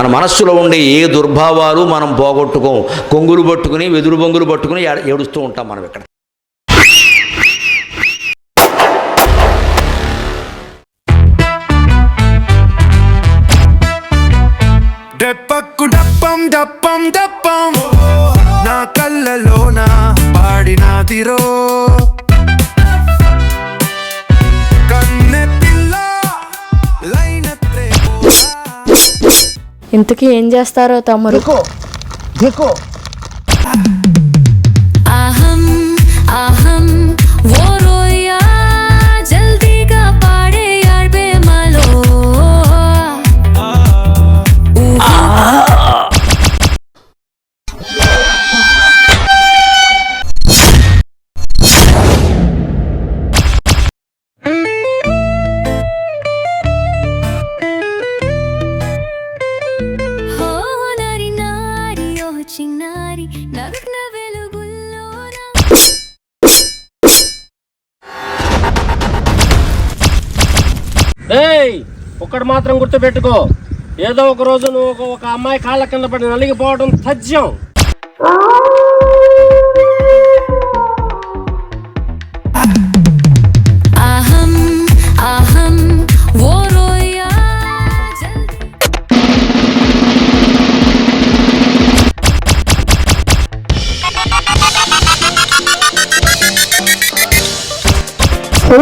మన మనస్సులో ఉండే ఏ దుర్భావాలు మనం పోగొట్టుకోం. కొంగులు పట్టుకుని వెదురు బొంగులు పట్టుకుని ఏడుస్తూ ఉంటాం మనం ఇక్కడ. డప్పకు డప్పం డప్పం డప్పం నా కళ్ళలోన పాడినాదిరో కన్నె పిల్ల లైనత్రే. ఇంతకీ ఏం చేస్తారో తమ్ముడు? అహం అహం ఓ రోయా జల్దీగా పాడే యాడ్బే మాలో. చిన్నారి నగ్న వెలుగుల్లోన. ఒక్కడు మాత్రం గుర్తుపెట్టుకో, ఏదో ఒక రోజు నువ్వు ఒక అమ్మాయి కాళ్ళ కింద పడి నలిగిపోవడం తథ్యం. అహం అహం ఓ రోయా ఓ